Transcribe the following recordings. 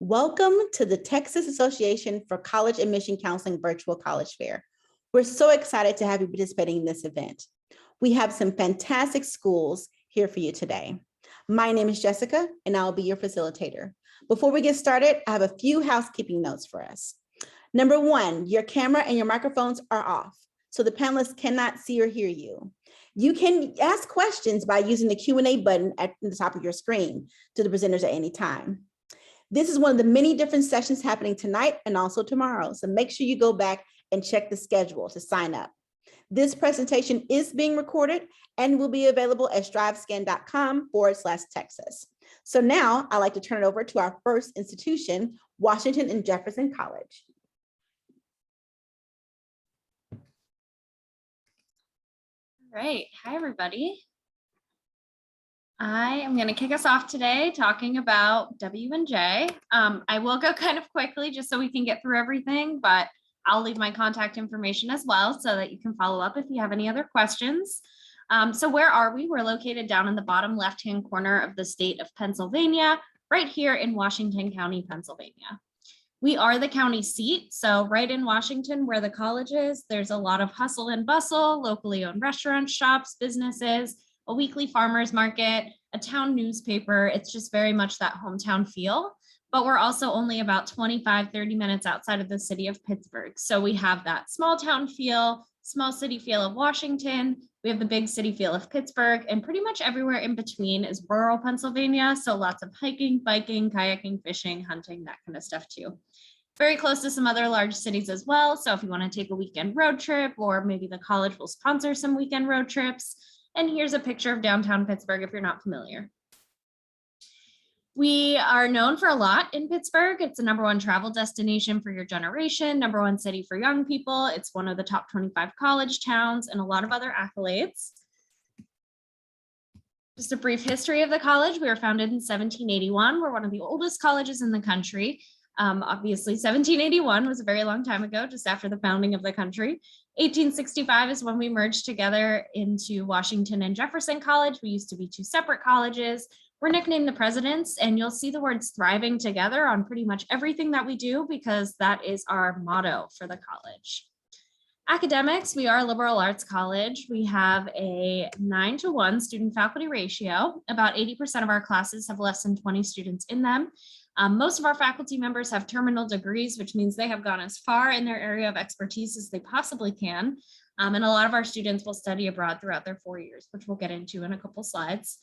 Welcome to the Texas Association for College Admission Counseling Virtual College Fair. We're so excited to have you participating in this event. We have some fantastic schools here for you today. My name is Jessica, and I'll be your facilitator. Before we get started, I have a few housekeeping notes for us. Number one, your camera and your microphones are off, so the panelists cannot see or hear you. You can ask questions by using the Q&A button at the top of your screen to the presenters at any time. This is one of the many different sessions happening tonight and also tomorrow, so make sure you go back and check the schedule to sign up. This presentation is being recorded and will be available at strivescan.com/Texas. So now I'd like to turn it over to our first institution, Washington and Jefferson College. All right, hi everybody. I am going to kick us off today talking about W&J. I will go kind of quickly just so we can get through everything, but I'll leave my contact information as well so that you can follow up if you have any other questions. So where are we? We're located down in the bottom left-hand corner of the state of Pennsylvania, right here in Washington County, Pennsylvania. We are the county seat, so right in Washington where the college is, there's a lot of hustle and bustle, locally owned restaurants, shops, businesses, a weekly farmers market, a town newspaper. It's just very much that hometown feel, but we're also only about 25-30 minutes outside of the city of Pittsburgh. So we have that small town feel, small city feel of Washington. We have the big city feel of Pittsburgh, and pretty much everywhere in between is rural Pennsylvania. So lots of hiking, biking, kayaking, fishing, hunting, that kind of stuff too. Very close to some other large cities as well. So if you want to take a weekend road trip, or maybe the college will sponsor some weekend road trips. And here's a picture of downtown Pittsburgh if you're not familiar. We are known for a lot in Pittsburgh. It's the #1 travel destination for your generation, #1 city for young people. It's one of the top 25 college towns and a lot of other accolades. Just a brief history of the college. We were founded in 1781. We're one of the oldest colleges in the country. Obviously 1781 was a very long time ago, just after the founding of the country. 1865 is when we merged together into Washington and Jefferson College. We used to be two separate colleges. We're nicknamed the Presidents, and you'll see the words thriving together on pretty much everything that we do because that is our motto for the college. Academics, we are a liberal arts college. We have a 9-to-1 student faculty ratio. About 80% of our classes have less than 20 students in them. Most of our faculty members have terminal degrees, which means they have gone as far in their area of expertise as they possibly can. And a lot of our students will study abroad throughout their 4 years, which we'll get into in a couple slides.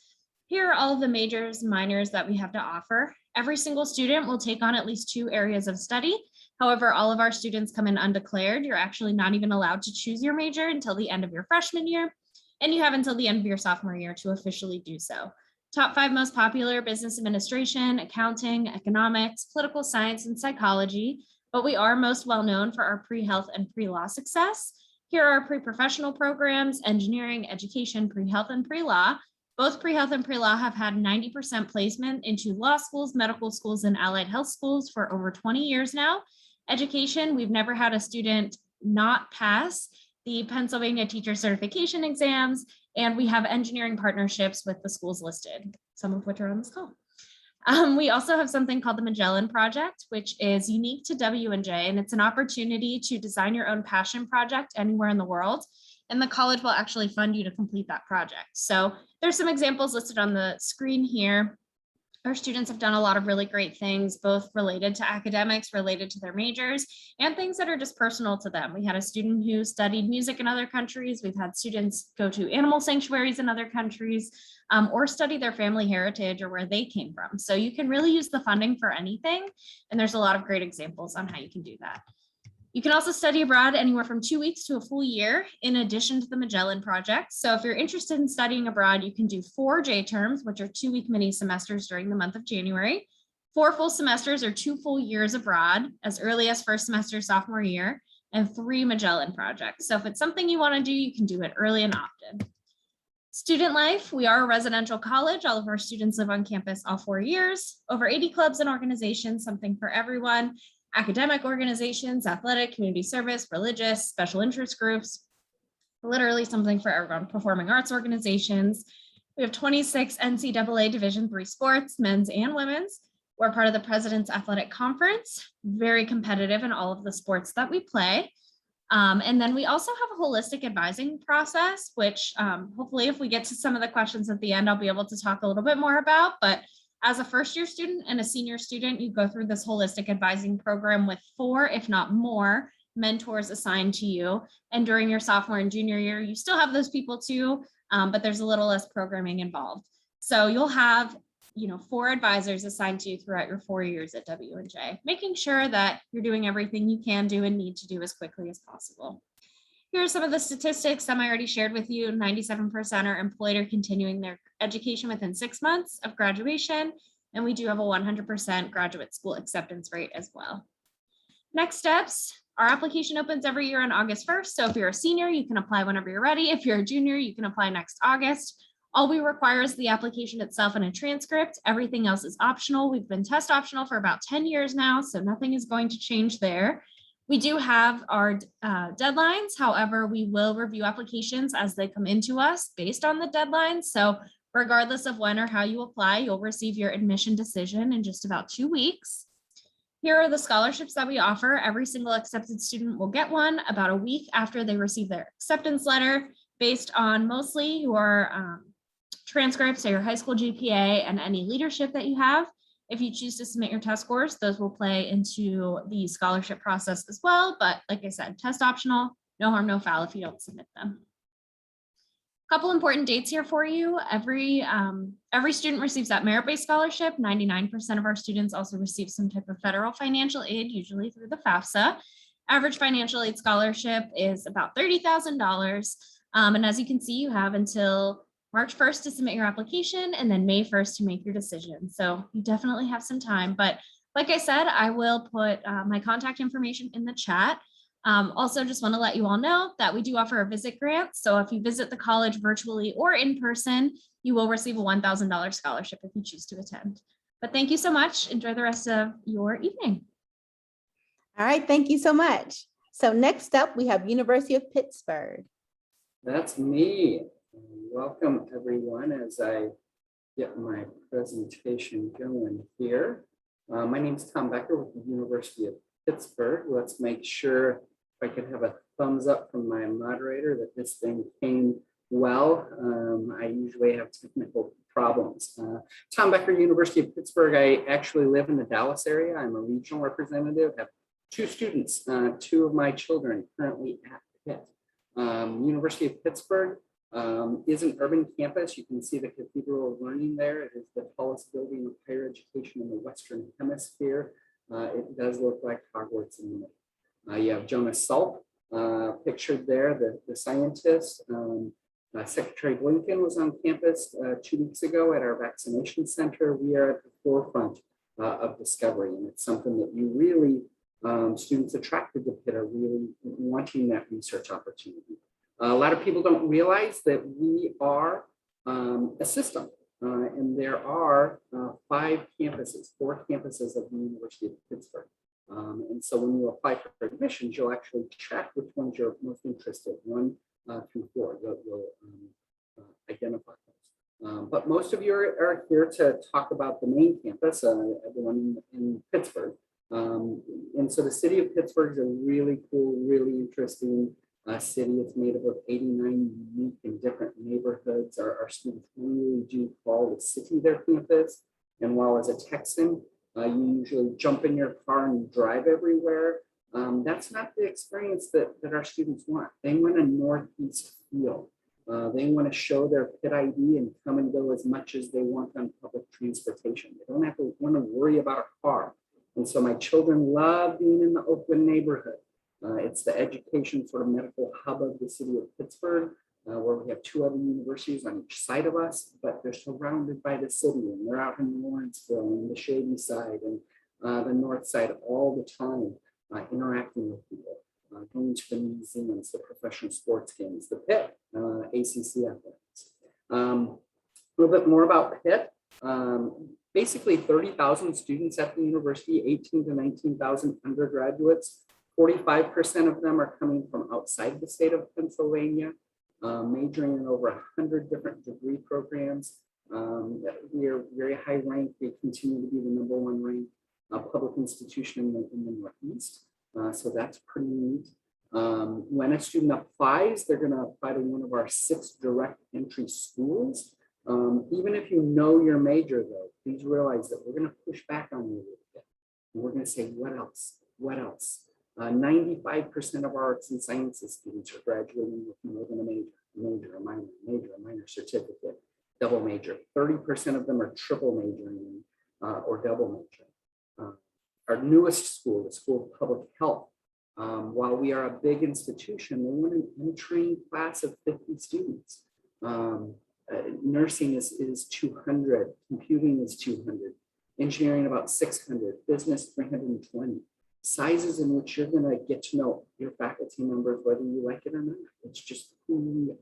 Here are all of the majors and minors that we have to offer. Every single student will take on at least 2 areas of study. However, all of our students come in undeclared. You're actually not even allowed to choose your major until the end of your freshman year, and you have until the end of your sophomore year to officially do so. Top 5 most popular: business administration, accounting, economics, political science, and psychology. But we are most well known for our pre-health and pre-law success. Here are our pre-professional programs: engineering, education, pre-health, and pre-law. Both pre-health and pre-law have had 90% placement into law schools, medical schools, and allied health schools for over 20 years now. Education, we've never had a student not pass the Pennsylvania teacher certification exams, and we have engineering partnerships with the schools listed, some of which are on this call. We also have something called the Magellan Project, which is unique to W&J, and it's an opportunity to design your own passion project anywhere in the world, and the college will actually fund you to complete that project. So there's some examples listed on the screen here. Our students have done a lot of really great things, both related to academics, related to their majors, and things that are just personal to them. We had a student who studied music in other countries. We've had students go to animal sanctuaries in other countries, or study their family heritage or where they came from. So you can really use the funding for anything, and there's a lot of great examples on how you can do that. You can also study abroad anywhere from 2 weeks to a full year, in addition to the Magellan Project. So if you're interested in studying abroad, you can do 4 J terms, which are 2-week mini semesters during the month of January, 4 full semesters or 2 full years abroad as early as first semester sophomore year, and 3 Magellan projects. So if it's something you want to do, you can do it early and often. Student life, we are a residential college. All of our students live on campus all 4 years, over 80 clubs and organizations, something for everyone. Academic organizations, athletic, community service, religious, special interest groups, literally something for everyone. Performing arts organizations. We have 26 NCAA Division III sports, men's and women's. We're part of the President's Athletic Conference, very competitive in all of the sports that we play. And then we also have a holistic advising process, which hopefully if we get to some of the questions at the end, I'll be able to talk a little bit more about. But as a first-year student and a senior student, you go through this holistic advising program with 4, if not more, mentors assigned to you. And during your sophomore and junior year, you still have those people too, but there's a little less programming involved. So you'll have 4 advisors assigned to you throughout your 4 years at W&J, making sure that you're doing everything you can do and need to do as quickly as possible. Here are some of the statistics I already shared with you. 97% are employed or continuing their education within 6 months of graduation, and we do have a 100% graduate school acceptance rate as well. Next steps, our application opens every year on August 1st. So if you're a senior, you can apply whenever you're ready. If you're a junior, you can apply next August. All we require is the application itself and a transcript. Everything else is optional. We've been test optional for about 10 years now, so nothing is going to change there. We do have our deadlines. However, we will review applications as they come into us based on the deadlines. So regardless of when or how you apply, you'll receive your admission decision in just about 2 weeks. Here are the scholarships that we offer. Every single accepted student will get one about a week after they receive their acceptance letter, based on mostly your transcripts or your high school GPA and any leadership that you have. If you choose to submit your test scores, those will play into the scholarship process as well. But like I said, test optional, no harm, no foul if you don't submit them. A couple important dates here for you. Every student receives that merit-based scholarship. 99% of our students also receive some type of federal financial aid, usually through the FAFSA. Average financial aid scholarship is about $30,000. And as you can see, you have until March 1st to submit your application and then May 1st to make your decision. So you definitely have some time. But like I said, I will put my contact information in the chat. Also, just want to let you all know that we do offer a visit grant. So if you visit the college virtually or in person, you will receive a $1,000 scholarship if you choose to attend. But thank you so much. Enjoy the rest of your evening. All right, thank you so much. So next up, we have University of Pittsburgh. That's me. Welcome everyone as I get my presentation going here. My name is Tom Becker with the University of Pittsburgh. Let's make sure if I could have a thumbs up from my moderator that this thing came well. I usually have technical problems. Tom Becker, University of Pittsburgh. I actually live in the Dallas area. I'm a regional representative. I have 2 students, 2 of my children currently at Pitt. University of Pittsburgh is an urban campus. You can see the Cathedral of Learning there. It is the tallest building of higher education in the Western Hemisphere. It does look like Hogwarts in the middle. You have Jonas Salk pictured there, the scientist. Secretary Blinken was on campus 2 weeks ago at our vaccination center. We are at the forefront of discovery, and it's something that you really, students attracted to Pitt are really wanting that research opportunity. A lot of people don't realize that we are a system, and there are 4 campuses of the University of Pittsburgh. And so when you apply for admissions, you'll actually check which ones you're most interested in, 1 through 4. You'll identify those. But most of you are here to talk about the main campus, the one in Pittsburgh. And so the city of Pittsburgh is a really cool, really interesting city. It's made up of 89 unique and different neighborhoods. Our students really do call the city their campus. And while as a Texan, you usually jump in your car and drive everywhere, that's not the experience that our students want. They want a Northeast feel. They want to show their Pitt ID and come and go as much as they want on public transportation. They don't have to want to worry about a car. And so my children love being in the Oakland neighborhood. It's the education sort of medical hub of the city of Pittsburgh, where we have 2 other universities on each side of us, but they're surrounded by the city, and they're out in Lawrenceville and the Shady Side and the North Side all the time, interacting with people, going to the museums, the professional sports games, the Pitt, ACC athletics. A little bit more about Pitt. Basically 30,000 students at the university, 18 to 19,000 undergraduates. 45% of them are coming from outside the state of Pennsylvania, majoring in over 100 different degree programs. We are very high ranked. We continue to be the #1 ranked public institution in the Northeast. So that's pretty neat. When a student applies, they're going to apply to one of our 6 direct entry schools. Even if you know your major, though, please realize that we're going to push back on you a little bit. And we're going to say, what else? What else? 95% of our arts and sciences students are graduating with more than a major, a minor certificate, double major. 30% of them are triple majoring or double majoring. Our newest school, the School of Public Health, while we are a big institution, they want an entering class of 50 students. Nursing is 200, computing is 200, engineering about 600, business 320. Sizes in which you're going to get to know your faculty members, whether you like it or not. It's just who you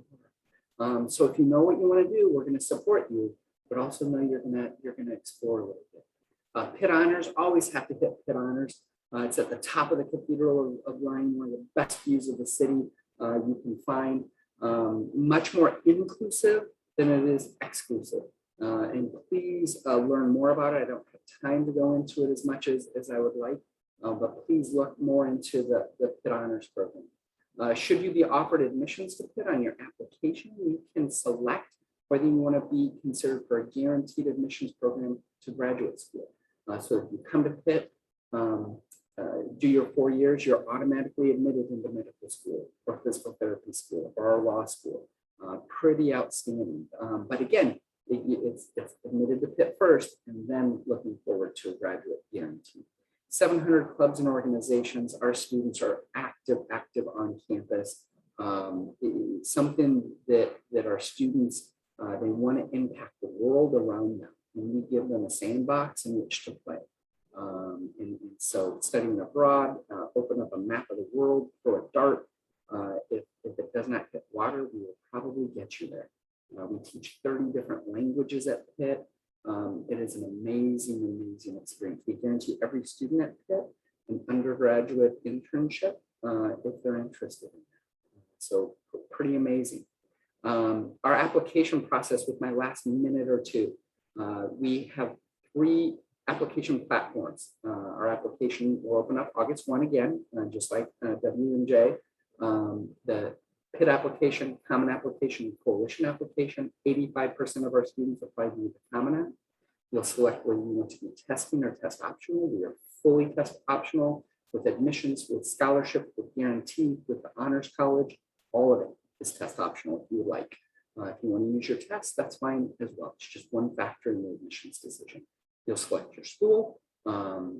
are. So if you know what you want to do, we're going to support you, but also know you're going to explore a little bit. Pitt Honors, always have to hit Pitt Honors. It's at the top of the Cathedral of Lying, one of the best views of the city you can find. Much more inclusive than it is exclusive. And please learn more about it. I don't have time to go into it as much as I would like, but please look more into the Pitt Honors program. Should you be offered admissions to Pitt on your application, you can select whether you want to be considered for a guaranteed admissions program to graduate school. So if you come to Pitt, do your 4 years, you're automatically admitted into medical school or physical therapy school or our law school. Pretty outstanding. But again, it's admitted to Pitt first and then looking forward to a graduate guarantee. 700 clubs and organizations. Our students are active on campus. Something that our students, they want to impact the world around them. And we give them a sandbox in which to play. And so studying abroad, open up a map of the world, throw a dart. If it does not hit water, we will probably get you there. We teach 30 different languages at Pitt. It is an amazing experience. We guarantee every student at Pitt an undergraduate internship if they're interested in that. So pretty amazing. Our application process, with my last minute or two, we have 3 application platforms. Our application will open up August 1 again, just like W&J. The Pitt application, Common Application, Coalition application. 85% of our students apply via the Common App. You'll select where you want to be testing or test optional. We are fully test optional with admissions, with scholarship, with guarantee, with the Honors College. All of it is test optional if you would like. If you want to use your test, that's fine as well. It's just one factor in the admissions decision. You'll select your school,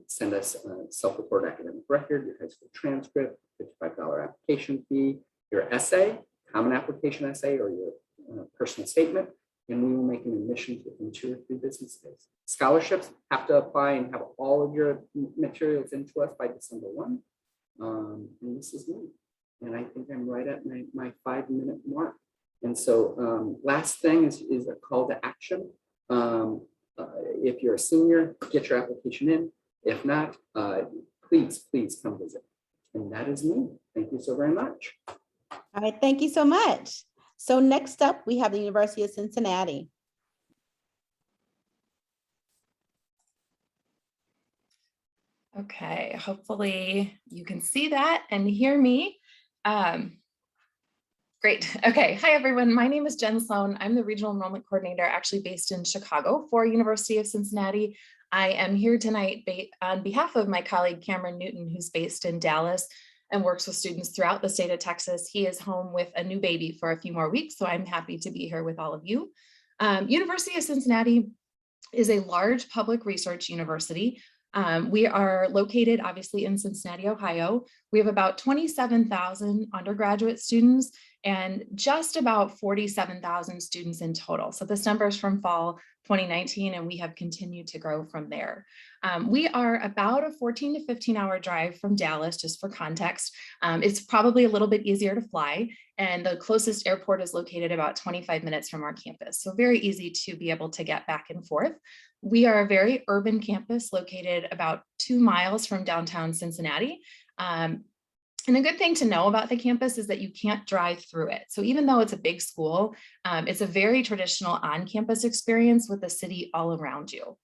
send us a self-report academic record, your high school transcript, $55 application fee, your essay, common application essay, or your personal statement, and we will make an admissions within 2 or 3 business days. Scholarships have to apply and have all of your materials into us by December 1. And this is me. And I think I'm right at my 5-minute mark. And so last thing is a call to action. If you're a senior, get your application in. If not, please come visit. And that is me. Thank you so very much. All right, thank you so much. So next up, we have the University of Cincinnati. Okay, hopefully you can see that and hear me. Great. Okay. Hi, everyone. My name is Jen Sloan. I'm the Regional Enrollment Coordinator, actually based in Chicago for University of Cincinnati. I am here tonight on behalf of my colleague, Cameron Newton, who's based in Dallas and works with students throughout the state of Texas. He is home with a new baby for a few more weeks, so I'm happy to be here with all of you. University of Cincinnati is a large public research university. We are located obviously in Cincinnati, Ohio. We have about 27,000 undergraduate students and just about 47,000 students in total. So this number is from fall 2019, and we have continued to grow from there. We are about a 14 to 15 hour drive from Dallas, just for context. It's probably a little bit easier to fly, and the closest airport is located about 25 minutes from our campus. So very easy to be able to get back and forth. We are a very urban campus located about 2 miles from downtown Cincinnati. And a good thing to know about the campus is that you can't drive through it. So even though it's a big school, it's a very traditional on-campus experience with the city all around you.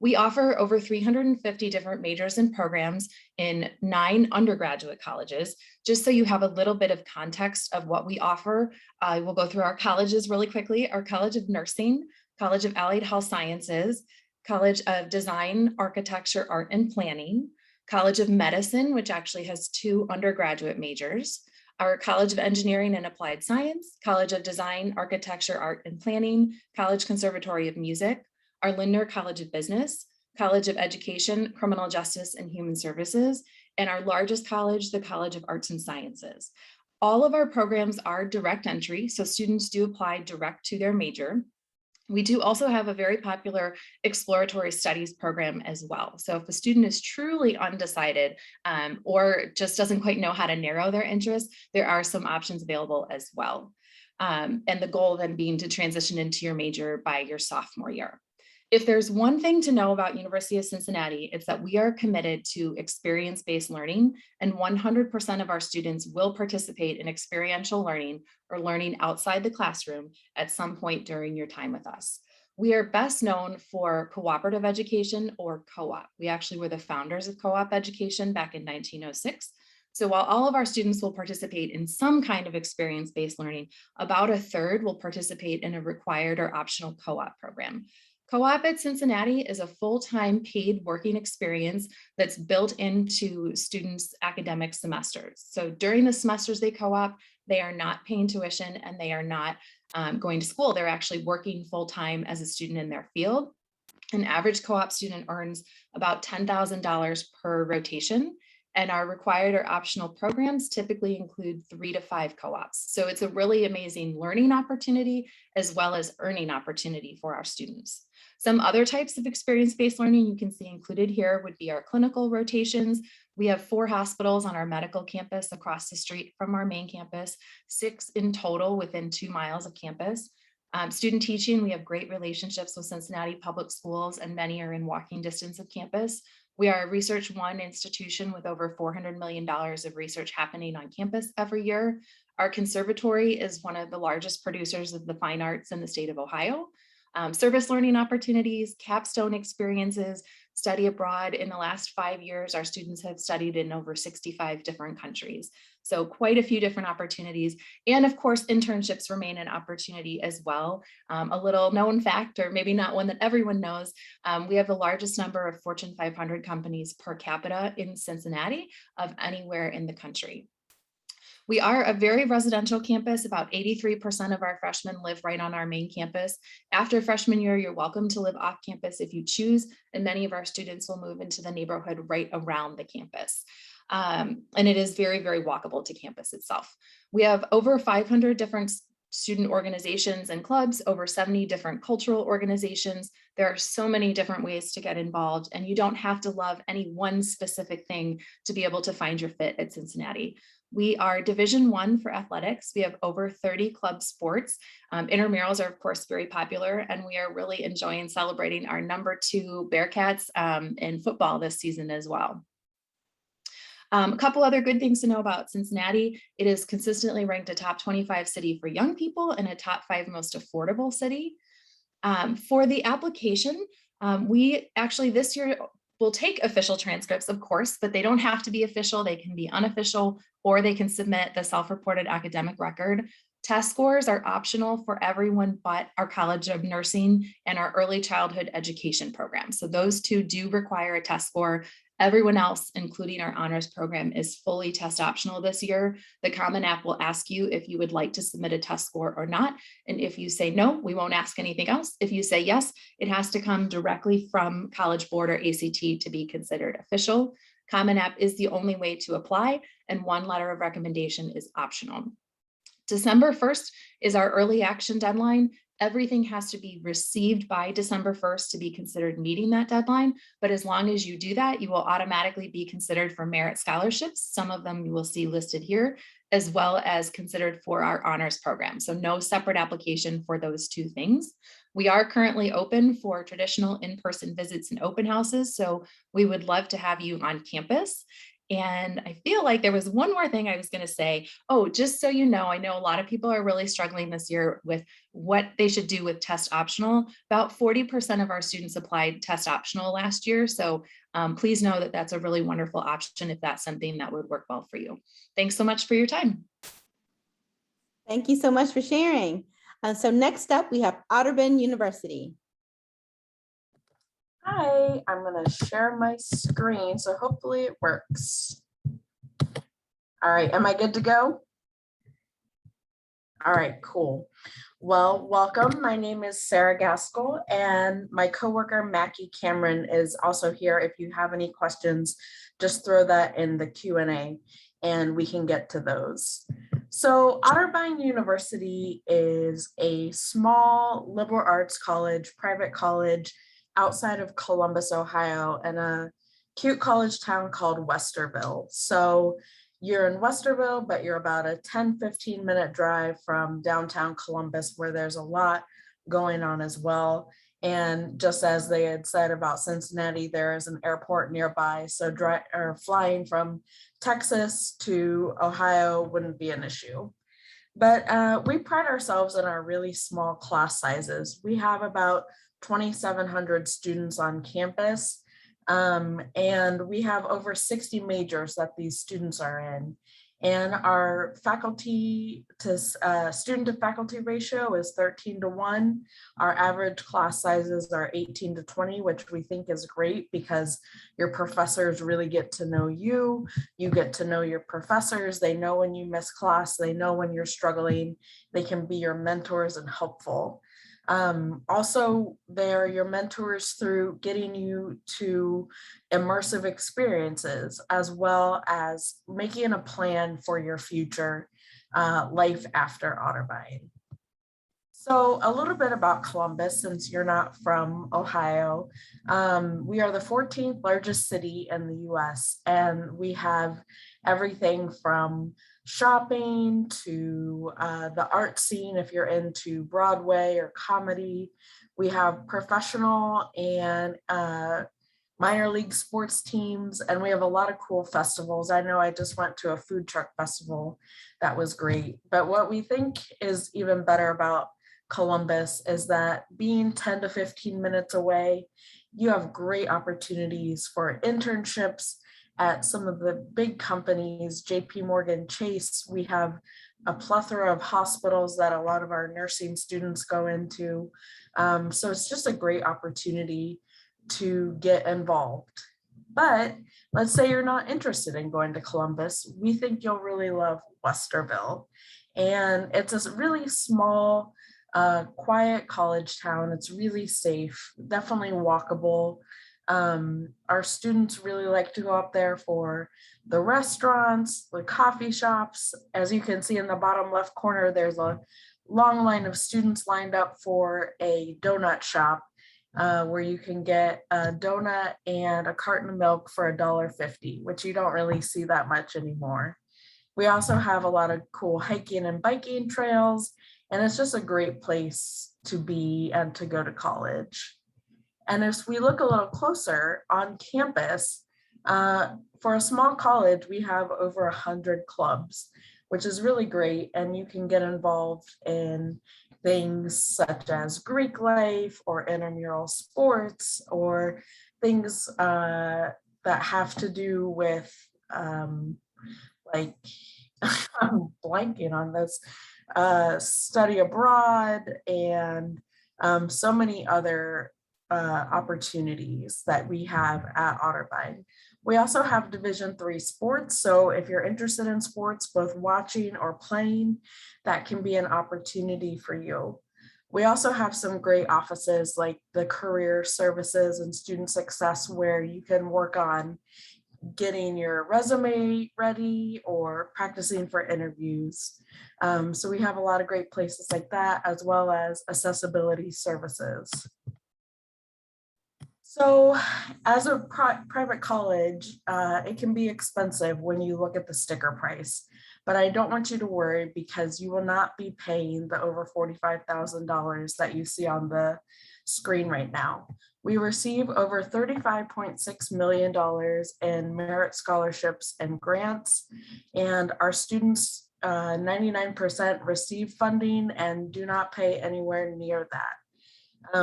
We offer over 350 different majors and programs in 9 undergraduate colleges. Just so you have a little bit of context of what we offer, I will go through our colleges really quickly. Our College of Nursing, College of Allied Health Sciences, College of Design, Architecture, Art, and Planning, College of Medicine, which actually has 2 undergraduate majors, our College of Engineering and Applied Science, College of Design, Architecture, Art, and Planning, College Conservatory of Music, our Lindner College of Business, College of Education, Criminal Justice, and Human Services, and our largest college, the College of Arts and Sciences. All of our programs are direct entry, so students do apply direct to their major. We do also have a very popular exploratory studies program as well. So if a student is truly undecided or just doesn't quite know how to narrow their interests, there are some options available as well. And the goal then being to transition into your major by your sophomore year. If there's one thing to know about University of Cincinnati, it's that we are committed to experience-based learning, and 100% of our students will participate in experiential learning or learning outside the classroom at some point during your time with us. We are best known for cooperative education, or co-op. We actually were the founders of co-op education back in 1906. So while all of our students will participate in some kind of experience-based learning, about 1/3 will participate in a required or optional co-op program. Co-op at Cincinnati is a full-time paid working experience that's built into students' academic semesters. So during the semesters they co-op, they are not paying tuition and they are not going to school. They're actually working full-time as a student in their field. An average co-op student earns about $10,000 per rotation. And our required or optional programs typically include 3 to 5 co-ops. So it's a really amazing learning opportunity as well as earning opportunity for our students. Some other types of experience-based learning you can see included here would be our clinical rotations. We have 4 hospitals on our medical campus across the street from our main campus, 6 in total within 2 miles of campus. Student teaching, we have great relationships with Cincinnati public schools and many are in walking distance of campus. We are a Research One institution with over $400 million of research happening on campus every year. Our conservatory is one of the largest producers of the fine arts in the state of Ohio. Service learning opportunities, capstone experiences, study abroad. In the last 5 years, our students have studied in over 65 different countries. So quite a few different opportunities. And of course, internships remain an opportunity as well. A little known fact, or maybe not one that everyone knows, we have the largest number of Fortune 500 companies per capita in Cincinnati of anywhere in the country. We are a very residential campus. About 83% of our freshmen live right on our main campus. After freshman year, you're welcome to live off campus if you choose, and many of our students will move into the neighborhood right around the campus. And it is very, very walkable to campus itself. We have over 500 different student organizations and clubs, over 70 different cultural organizations. There are so many different ways to get involved, and you don't have to love any one specific thing to be able to find your fit at Cincinnati. We are Division I for athletics. We have over 30 club sports. Intramurals are of course very popular, and we are really enjoying celebrating our #2 Bearcats in football this season as well. A couple other good things to know about Cincinnati. It is consistently ranked a top 25 city for young people and a top 5 most affordable city. For the application, we actually this year will take official transcripts, of course, but they don't have to be official. They can be unofficial, or they can submit the self-reported academic record. Test scores are optional for everyone but our College of Nursing and our early childhood education program. So those 2 do require a test score. Everyone else, including our honors program, is fully test optional this year. The Common App will ask you if you would like to submit a test score or not. And if you say no, we won't ask anything else. If you say yes, it has to come directly from College Board or ACT to be considered official. Common App is the only way to apply, and 1 letter of recommendation is optional. December 1st is our early action deadline. Everything has to be received by December 1st to be considered meeting that deadline. But as long as you do that, you will automatically be considered for merit scholarships. Some of them you will see listed here, as well as considered for our honors program. So no separate application for those 2 things. We are currently open for traditional in-person visits and open houses. So we would love to have you on campus. And I feel like there was one more thing I was going to say. Oh, just so you know, I know a lot of people are really struggling this year with what they should do with test optional. About 40% of our students applied test optional last year. So please know that that's a really wonderful option if that's something that would work well for you. Thanks so much for your time. Thank you so much for sharing. So next up, we have Otterbein University. Hi, I'm going to share my screen, so hopefully it works. All right, am I good to go? All right, cool. Well, welcome. My name is Sarah Gaskell, and my coworker Mackie Cameron is also here. If you have any questions, just throw that in the Q&A and we can get to those. So Otterbein University is a small liberal arts college, private college outside of Columbus, Ohio, in a cute college town called Westerville. So you're in Westerville, but you're about a 10-15 minute drive from downtown Columbus, where there's a lot going on as well. And just as they had said about Cincinnati, there is an airport nearby. So flying from Texas to Ohio wouldn't be an issue. But we pride ourselves in our really small class sizes. We have about 2,700 students on campus, and we have over 60 majors that these students are in. And our faculty to student to faculty ratio is 13:1. Our average class sizes are 18 to 20, which we think is great because your professors really get to know you. You get to know your professors. They know when you miss class. They know when you're struggling. They can be your mentors and helpful. Also, they're your mentors through getting you to immersive experiences, as well as making a plan for your future life after Otterbein. So a little bit about Columbus, since you're not from Ohio. We are the 14th largest city in the US, and we have everything from shopping to the art scene if you're into Broadway or comedy. We have professional and minor league sports teams, and we have a lot of cool festivals. I know I just went to a food truck festival that was great. But what we think is even better about Columbus is that being 10 to 15 minutes away, you have great opportunities for internships at some of the big companies, JP Morgan Chase. We have a plethora of hospitals that a lot of our nursing students go into. So it's just a great opportunity to get involved. But let's say you're not interested in going to Columbus. We think you'll really love Westerville. And it's a really small, quiet college town. It's really safe, definitely walkable. Our students really like to go up there for the restaurants, the coffee shops. As you can see in the bottom left corner, there's a long line of students lined up for a donut shop where you can get a donut and a carton of milk for $1.50, which you don't really see that much anymore. We also have a lot of cool hiking and biking trails, and it's just a great place to be and to go to college. And as we look a little closer on campus, for a small college, we have over 100 clubs, which is really great. And you can get involved in things such as Greek life or intramural sports, or things that have to do with like, I'm blanking on this, study abroad, and so many other opportunities that we have at Otterbein. We also have Division III sports. So if you're interested in sports, both watching or playing, that can be an opportunity for you. We also have some great offices like the career services and student success, where you can work on getting your resume ready or practicing for interviews. So we have a lot of great places like that, as well as accessibility services. So as a private college, it can be expensive when you look at the sticker price, but I don't want you to worry, because you will not be paying the over $45,000 that you see on the screen right now. We receive over $35.6 million in merit scholarships and grants, and our students 99% receive funding and do not pay anywhere near that.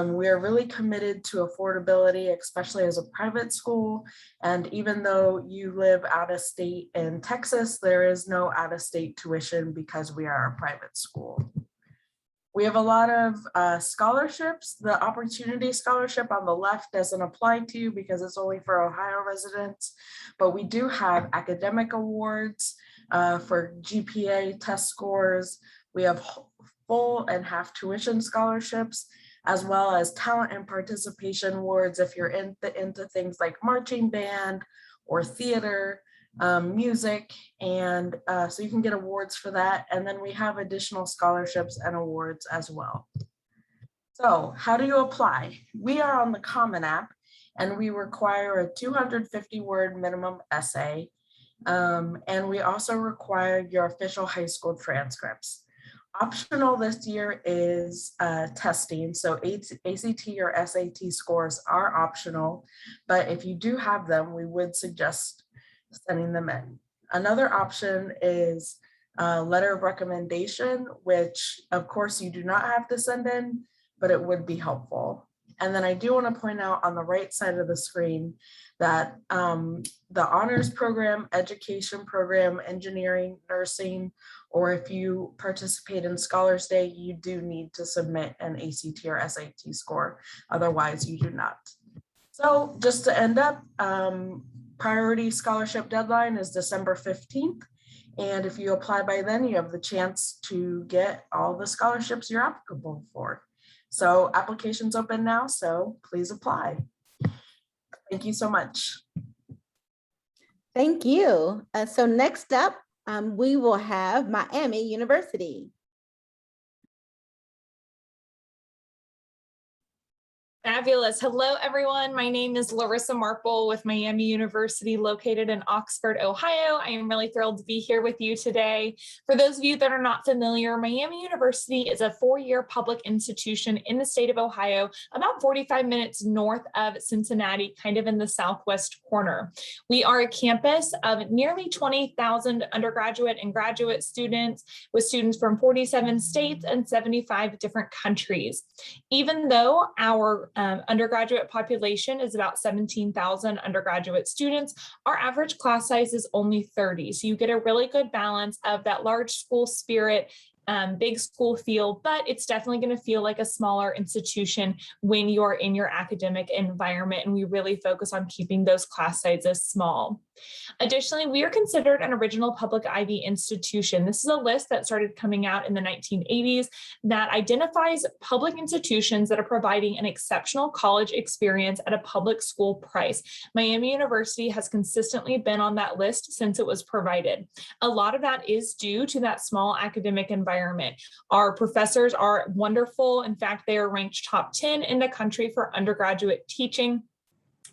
We are really committed to affordability, especially as a private school. And even though you live out of state in Texas, there is no out of state tuition because we are a private school. We have a lot of scholarships. The Opportunity Scholarship on the left doesn't apply to you because it's only for Ohio residents, but we do have academic awards for GPA test scores. We have full and half tuition scholarships, as well as talent and participation awards if you're into things like marching band or theater, music, and so you can get awards for that. And then we have additional scholarships and awards as well. So how do you apply? We are on the Common App, and we require a 250-word minimum essay. And we also require your official high school transcripts. Optional this year is testing. So ACT or SAT scores are optional, but if you do have them, we would suggest sending them in. Another option is a letter of recommendation, which of course you do not have to send in, but it would be helpful. And then I do want to point out on the right side of the screen that the honors program, education program, engineering, nursing, or if you participate in Scholars Day, you do need to submit an ACT or SAT score. Otherwise, you do not. So just to end up, priority scholarship deadline is December 15th. And if you apply by then, you have the chance to get all the scholarships you're applicable for. So application's open now, so please apply. Thank you so much. Thank you. So next up, we will have Miami University. Fabulous. Hello, everyone. My name is Larissa Marple with Miami University, located in Oxford, Ohio. I am really thrilled to be here with you today. For those of you that are not familiar, Miami University is a four-year public institution in the state of Ohio, about 45 minutes north of Cincinnati, kind of in the southwest corner. We are a campus of nearly 20,000 undergraduate and graduate students, with students from 47 states and 75 different countries. Even though our undergraduate population is about 17,000 undergraduate students, our average class size is only 30. So you get a really good balance of that large school spirit, big school feel, but it's definitely going to feel like a smaller institution when you're in your academic environment, and we really focus on keeping those class sizes small. Additionally, we are considered an original public Ivy institution. This is a list that started coming out in the 1980s that identifies public institutions that are providing an exceptional college experience at a public school price. Miami University has consistently been on that list since it was provided. A lot of that is due to that small academic environment. Our professors are wonderful. In fact, they are ranked top 10 in the country for undergraduate teaching.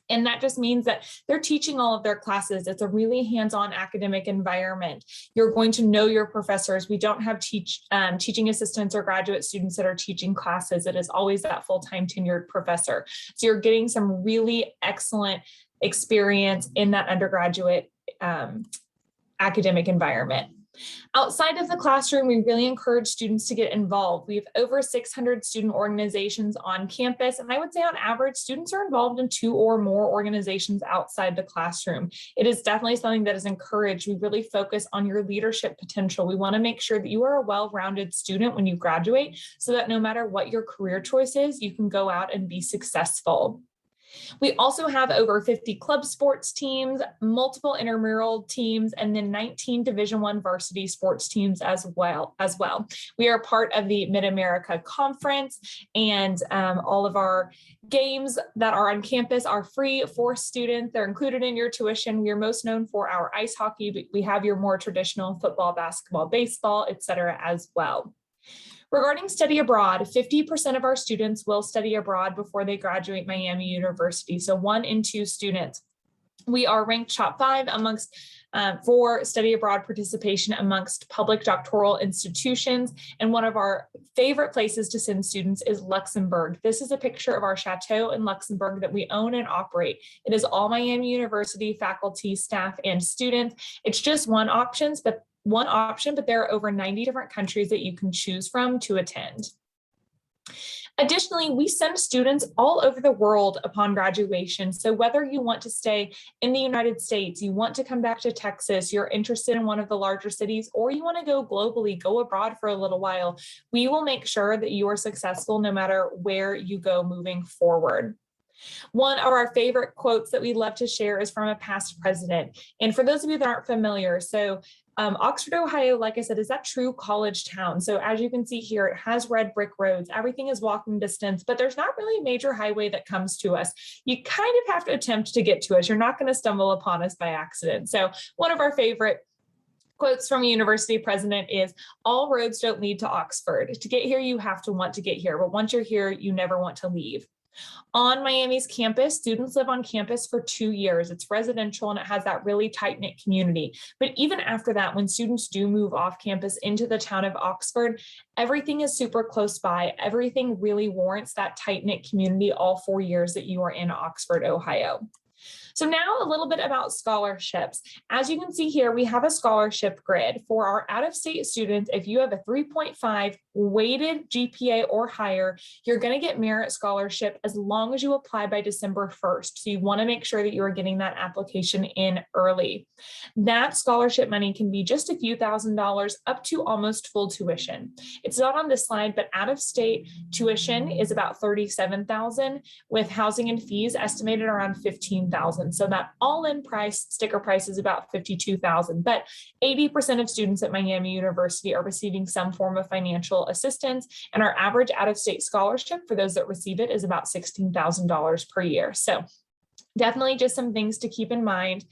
And that just means that they're teaching all of their classes. It's a really hands-on academic environment. You're going to know your professors. We don't have teaching assistants or graduate students that are teaching classes. It is always that full-time tenured professor. So you're getting some really excellent experience in that undergraduate academic environment. Outside of the classroom, we really encourage students to get involved. We have over 600 student organizations on campus, and I would say on average, students are involved in 2 or more organizations outside the classroom. It is definitely something that is encouraged. We really focus on your leadership potential. We want to make sure that you are a well-rounded student when you graduate, so that no matter what your career choice is, you can go out and be successful. We also have over 50 club sports teams, multiple intramural teams, and then 19 Division I varsity sports teams as well. We are part of the Mid-America Conference, and all of our games that are on campus are free for students. They're included in your tuition. We are most known for our ice hockey, but we have your more traditional football, basketball, baseball, etc. as well. Regarding study abroad, 50% of our students will study abroad before they graduate Miami University. So 1 in 2 students We are ranked top 5 amongst for study abroad participation amongst public doctoral institutions. And one of our favorite places to send students is Luxembourg. This is a picture of our chateau in Luxembourg that we own and operate. It is all Miami University faculty, staff, and students. It's just one option, but there are over 90 different countries that you can choose from to attend. Additionally, we send students all over the world upon graduation. So whether you want to stay in the United States, you want to come back to Texas, you're interested in one of the larger cities, or you want to go globally, go abroad for a little while, we will make sure that you are successful no matter where you go moving forward. One of our favorite quotes that we love to share is from a past president. And for those of you that aren't familiar, Oxford, Ohio, like I said, is that true college town. So as you can see here, it has red brick roads. Everything is walking distance, but there's not really a major highway that comes to us. You kind of have to attempt to get to us. You're not going to stumble upon us by accident. So one of our favorite quotes from a university president is, all roads don't lead to Oxford. To get here, you have to want to get here. But once you're here, you never want to leave. On Miami's campus, students live on campus for 2 years. It's residential and it has that really tight-knit community. But even after that, when students do move off campus into the town of Oxford, everything is super close by. Everything really warrants that tight-knit community all 4 years that you are in Oxford, Ohio. So now a little bit about scholarships. As you can see here, we have a scholarship grid for our out-of-state students. If you have a 3.5 weighted GPA or higher, you're going to get merit scholarship as long as you apply by December 1st. So you want to make sure that you are getting that application in early. That scholarship money can be just a few $1,000s up to almost full tuition. It's not on this slide, but out-of-state tuition is about $37,000 with housing and fees estimated around $15,000. So that all-in price, sticker price, is about $52,000. But 80% of students at Miami University are receiving some form of financial assistance, and our average out-of-state scholarship for those that receive it is about $16,000 per year. So definitely just some things to keep in mind.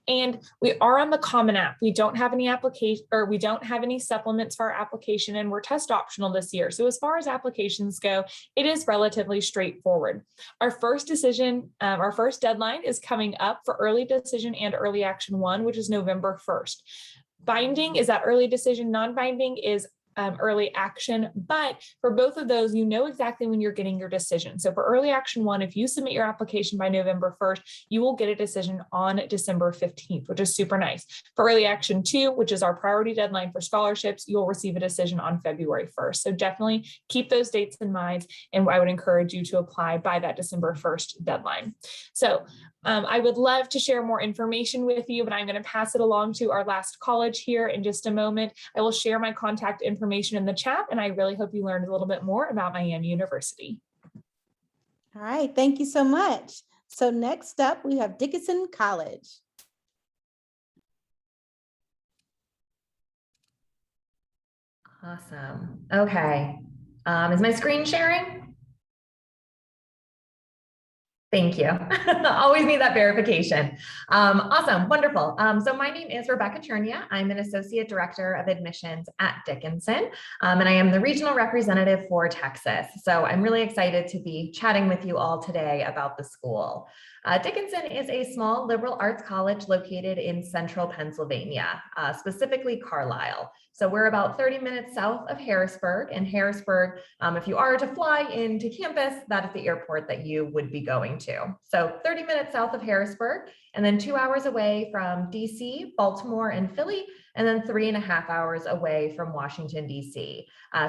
And we are on the Common App. We don't have any application, or we don't have any supplements for our application, and we're test optional this year. So as far as applications go, it is relatively straightforward. Our first deadline is coming up for early decision and early action 1, which is November 1st. Binding is that early decision, non-binding is early action, but for both of those, you know exactly when you're getting your decision. So for early action 1, if you submit your application by November 1st, you will get a decision on December 15th, which is super nice. For early action 2, which is our priority deadline for scholarships, you'll receive a decision on February 1st. So definitely keep those dates in mind, and I would encourage you to apply by that December 1st deadline. So I would love to share more information with you, but I'm going to pass it along to our last college here in just a moment. I will share my contact information in the chat, and I really hope you learned a little bit more about Miami University. All right, thank you so much. So next up, we have Dickinson College. Awesome. Okay. Is my screen sharing? Thank you. Always need that verification. Awesome, wonderful. So my name is Rebecca Chernia. I'm an Associate Director of Admissions at Dickinson, and I am the Regional Representative for Texas. So I'm really excited to be chatting with you all today about the school. Dickinson is a small liberal arts college located in central Pennsylvania, specifically Carlisle. So we're about 30 minutes south of Harrisburg, and Harrisburg, if you are to fly into campus, that is the airport that you would be going to. So 30 minutes south of Harrisburg, and then 2 hours away from DC, Baltimore, and Philly, and then 3.5 hours away from Washington, DC.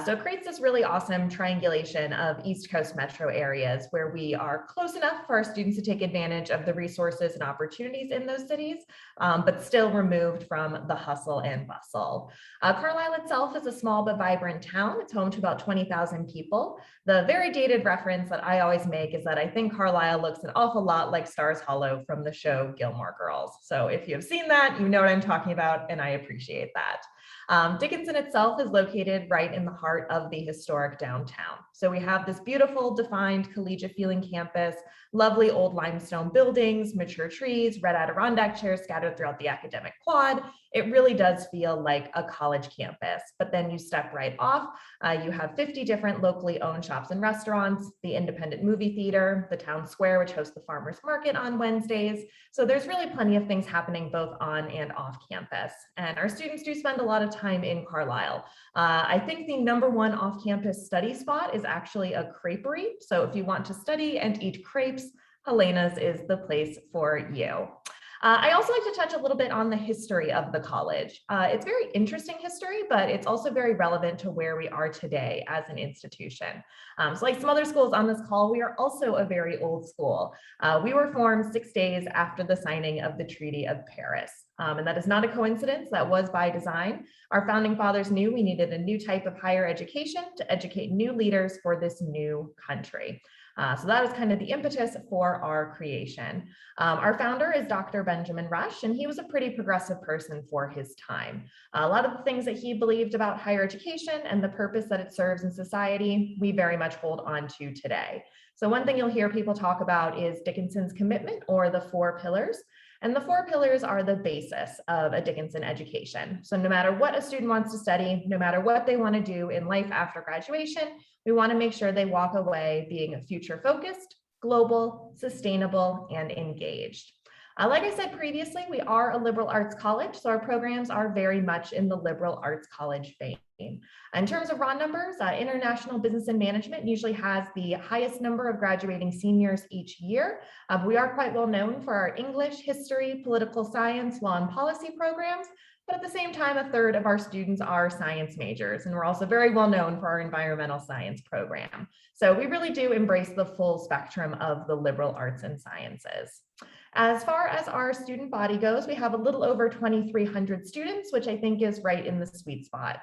So it creates this really awesome triangulation of East Coast metro areas where we are close enough for our students to take advantage of the resources and opportunities in those cities, but still removed from the hustle and bustle. Carlisle itself is a small but vibrant town. It's home to about 20,000 people. The very dated reference that I always make is that I think Carlisle looks an awful lot like Stars Hollow from the show Gilmore Girls. So if you have seen that, you know what I'm talking about, and I appreciate appreciate that. Dickinson itself is located right in the heart of the historic downtown. So we have this beautiful, defined, collegiate feeling campus, lovely old limestone buildings, mature trees, red Adirondack chairs scattered throughout the academic quad. It really does feel like a college campus, but then you step right off. You have 50 different locally owned shops and restaurants, the independent movie theater, the town square, which hosts the farmers market on Wednesdays. So there's really plenty of things happening both on and off campus. And our students do spend a lot of time in Carlisle. I think the #1 off-campus study spot is actually a creperie. So if you want to study and eat crepes, Helena's is the place for you. I also like to touch a little bit on the history of the college. It's very interesting history, but it's also very relevant to where we are today as an institution. So like some other schools on this call, we are also a very old school. We were formed 6 days after the signing of the Treaty of Paris. And that is not a coincidence, that was by design. Our founding fathers knew we needed a new type of higher education to educate new leaders for this new country. So that is kind of the impetus for our creation. Our founder is Dr. Benjamin Rush, and he was a pretty progressive person for his time. A lot of the things that he believed about higher education and the purpose that it serves in society, we very much hold on to today. So one thing you'll hear people talk about is Dickinson's commitment, or the 4 pillars. And the 4 pillars are the basis of a Dickinson education. So no matter what a student wants to study, no matter what they want to do in life after graduation, we want to make sure they walk away being future focused, global, sustainable, and engaged. Like I said previously, we are a liberal arts college, so our programs are very much in the liberal arts college vein. In terms of raw numbers, International Business and Management usually has the highest number of graduating seniors each year. We are quite well known for our English, history, political science, law, and policy programs. But at the same time, 1/3 of our students are science majors, and we're also very well known for our environmental science program. So we really do embrace the full spectrum of the liberal arts and sciences. As far as our student body goes, we have a little over 2,300 students, which I think is right in the sweet spot.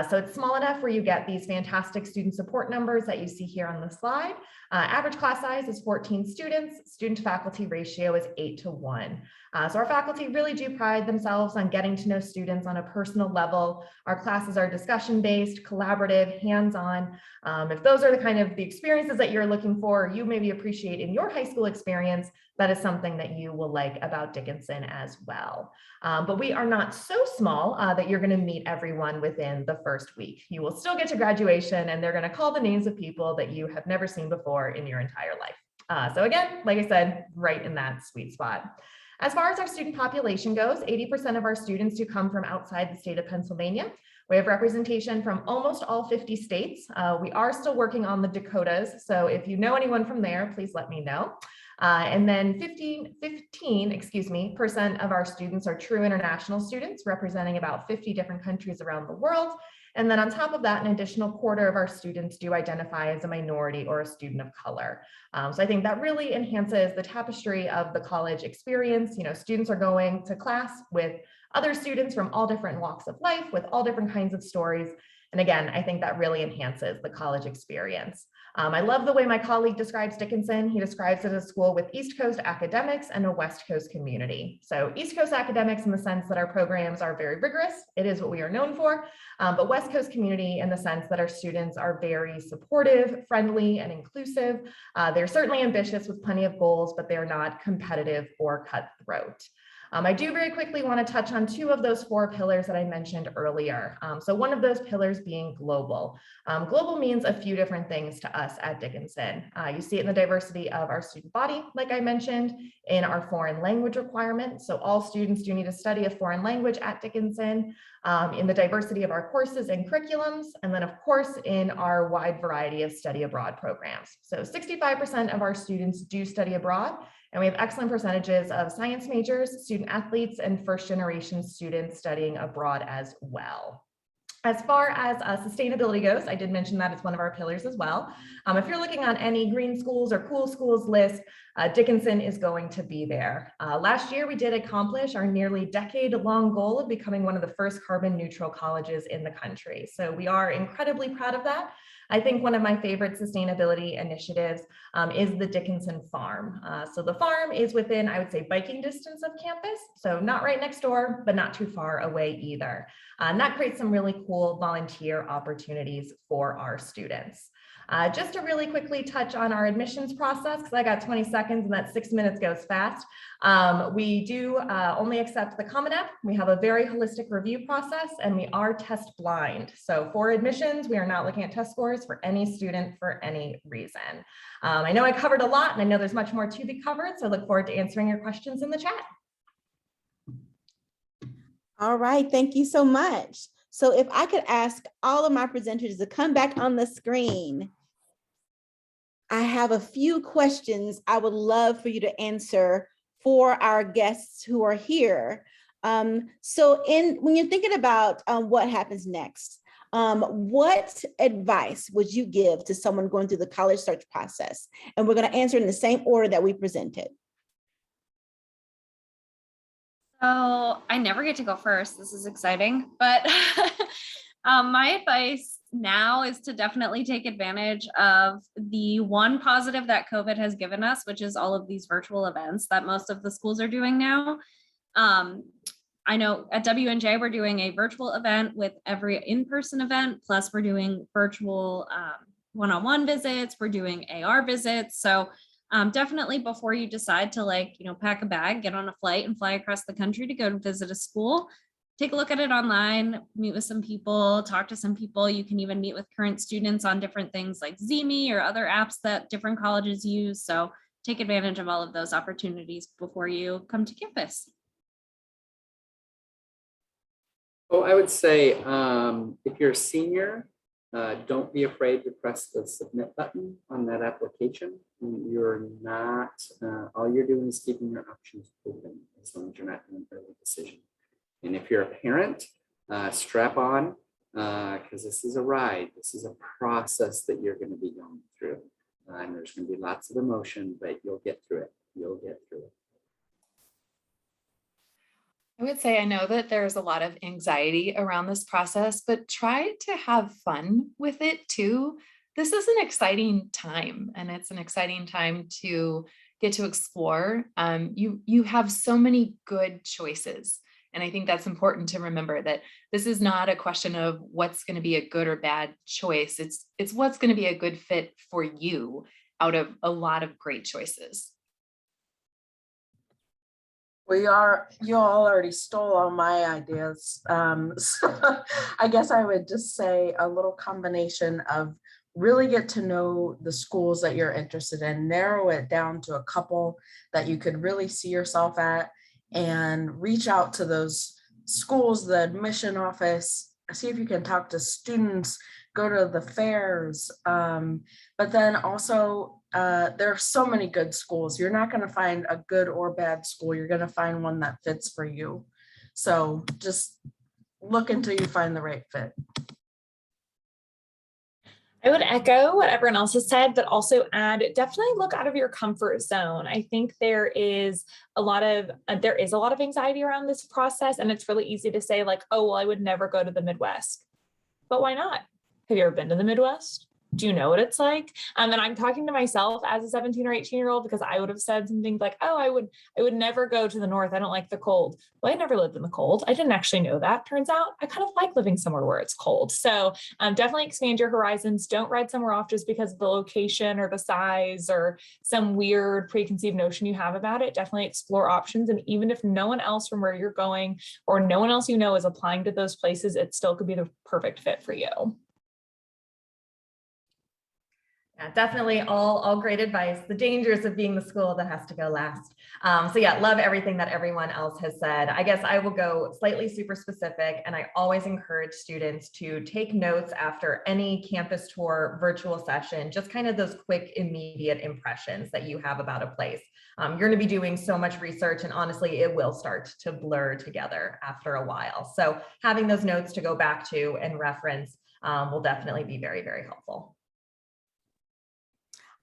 So it's small enough where you get these fantastic student support numbers that you see here on the slide. Average class size is 14 students. Student to faculty ratio is 8:1. So our faculty really do pride themselves on getting to know students on a personal level. Our classes are discussion-based, collaborative, hands-on. If those are the kind of the experiences that you're looking for, you maybe appreciate in your high school experience, that is something that you will like about Dickinson as well. But we are not so small that you're going to meet everyone within the first week. You will still get to graduation, and they're going to call the names of people that you have never seen before in your entire life. So again, like I said, right in that sweet spot. As far as our student population goes, 80% of our students do come from outside the state of Pennsylvania. We have representation from almost all 50 states. We are still working on the Dakotas, so if you know anyone from there, please let me know. And then 15% of our students are true international students, representing about 50 different countries around the world. And then on top of that, an additional 1/4 of our students do identify as a minority or a student of color. So I think that really enhances the tapestry of the college experience. You know, students are going to class with other students from all different walks of life, with all different kinds of stories. And again, I think that really enhances the college experience. I love the way my colleague describes Dickinson. He describes it as a school with East Coast academics and a West Coast community. So East Coast academics in the sense that our programs are very rigorous. It is what we are known for, but West Coast community in the sense that our students are very supportive, friendly, and inclusive. They're certainly ambitious with plenty of goals, but they're not competitive or cutthroat. I do very quickly want to touch on 2 of those 4 pillars that I mentioned earlier. So one of those pillars being global. Global means a few different things to us at Dickinson. You see it in the diversity of our student body, like I mentioned, in our foreign language requirement. So all students do need to study a foreign language at Dickinson, in the diversity of our courses and curriculums, and then of course in our wide variety of study abroad programs. So 65% of our students do study abroad, and we have excellent percentages of science majors, student athletes, and first-generation students studying abroad as well. As far as sustainability goes, I did mention that it's one of our pillars as well. If you're looking on any green schools or cool schools list, Dickinson is going to be there. Last year, we did accomplish our nearly decade-long goal of becoming one of the first carbon neutral colleges in the country. So we are incredibly proud of that. I think one of my favorite sustainability initiatives is the Dickinson Farm. So the farm is within, I would say, biking distance of campus. So not right next door, but not too far away either. And that creates some really cool volunteer opportunities for our students. Just to really quickly touch on our admissions process, because I got 20 seconds and that 6 minutes goes fast. We do only accept the Common App. We have a very holistic review process and we are test blind. So for admissions, we are not looking at test scores for any student for any reason. I know I covered a lot and I know there's much more to be covered, so I look forward to answering your questions in the chat. All right, thank you so much. So if I could ask all of my presenters to come back on the screen. I have a few questions I would love for you to answer for our guests who are here. When you're thinking about what happens next, what advice would you give to someone going through the college search process? And we're going to answer in the same order that we presented. So I never get to go first. This is exciting, but my advice now is to definitely take advantage of the one positive that COVID has given us, which is all of these virtual events that most of the schools are doing now. I know at WNJ, we're doing a virtual event with every in-person event, plus we're doing virtual one-on-one visits, we're doing AR visits. So definitely before you decide to pack a bag, get on a flight and fly across the country to go to visit a school, take a look at it online, meet with some people, talk to some people. You can even meet with current students on different things like Zeme or other apps that different colleges use. So take advantage of all of those opportunities before you come to campus. Oh, I would say if you're a senior, don't be afraid to press the submit button on that application. You're not, all you're doing is keeping your options open as long as you're not in an early decision. And if you're a parent, strap on, because this is a ride. This is a process that you're going to be going through. And there's going to be lots of emotion, but you'll get through it. You'll get through it. I would say I know that there's a lot of anxiety around this process, but try to have fun with it too. This is an exciting time, and it's an exciting time to get to explore. You have so many good choices. And I think that's important to remember, that this is not a question of what's going to be a good or bad choice. It's what's going to be a good fit for you out of a lot of great choices. You all already stole all my ideas. So I guess I would just say a little combination of really get to know the schools that you're interested in, narrow it down to a couple that you could really see yourself at, and reach out to those schools, the admission office, see if you can talk to students, go to the fairs. But then also, there are so many good schools. You're not going to find a good or bad school. You're going to find one that fits for you. So just look until you find the right fit. I would echo what everyone else has said, but also add, definitely look out of your comfort zone. I think there is a lot of anxiety around this process, and it's really easy to say like, oh, well, I would never go to the Midwest. But why not? Have you ever been to the Midwest? Do you know what it's like? And I'm talking to myself as a 17 or 18-year-old, because I would have said some things like, oh, I would never go to the North. I don't like the cold. Well, I never lived in the cold. I didn't actually know that. Turns out I kind of like living somewhere where it's cold. So definitely expand your horizons. Don't ride somewhere off just because of the location or the size or some weird preconceived notion you have about it. Definitely explore options. And even if no one else from where you're going or no one else you know is applying to those places, it still could be the perfect fit for you. Yeah, definitely all great advice. The dangers of being the school that has to go last. So yeah, love everything that everyone else has said. I guess I will go slightly super specific, and I always encourage students to take notes after any campus tour virtual session, just kind of those quick, immediate impressions that you have about a place. You're going to be doing so much research, and honestly, it will start to blur together after a while. So having those notes to go back to and reference will definitely be very, very helpful.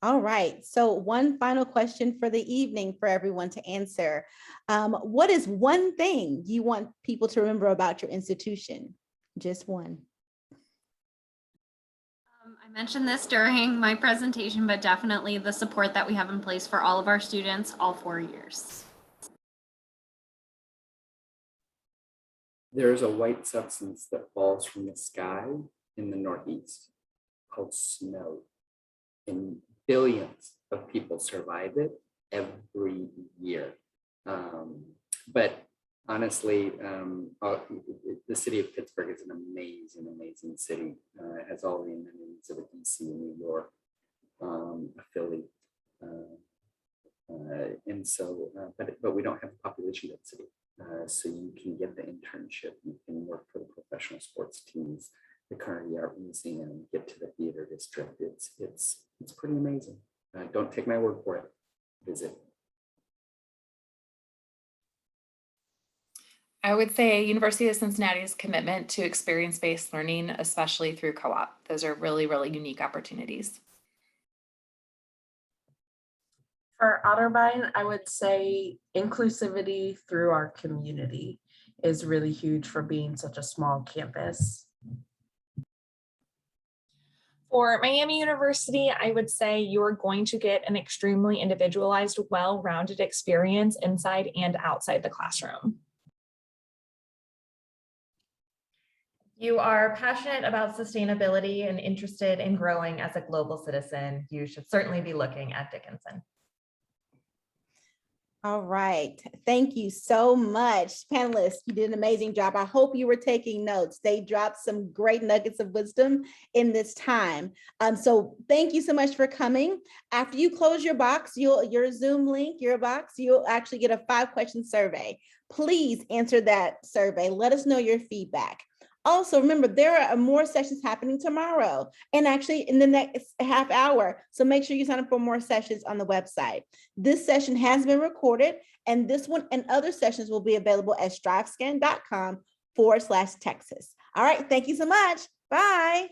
All right, so one final question for the evening for everyone to answer. What is one thing you want people to remember about your institution? Just one. I mentioned this during my presentation, but definitely the support that we have in place for all of our students all 4 years. There is a white substance that falls from the sky in the Northeast called snow. And billions of people survive it every year. But honestly, the city of Pittsburgh is an amazing, amazing city. It has all the amenities of a DC and New York, a Philly. And so, but we don't have a population density. So you can get the internship, you can work for the professional sports teams, the Carnegie Art Museum, get to the theater district. It's pretty amazing. Don't take my word for it. Visit. I would say University of Cincinnati's commitment to experience-based learning, especially through co-op. Those are really, really unique opportunities. For Otterbein, I would say inclusivity through our community is really huge for being such a small campus. For Miami University, I would say you're going to get an extremely individualized, well-rounded experience inside and outside the classroom. You are passionate about sustainability and interested in growing as a global citizen, you should certainly be looking at Dickinson. All right, thank you so much, panelists. You did an amazing job. I hope you were taking notes. They dropped some great nuggets of wisdom in this time. So thank you so much for coming. After you close your box, your Zoom link, your box, you'll actually get a 5-question survey. Please answer that survey. Let us know your feedback. Also, remember, there are more sessions happening tomorrow and actually in the next half hour. So make sure you sign up for more sessions on the website. This session has been recorded, and this one and other sessions will be available at strivescan.com/Texas. All right, thank you so much. Bye.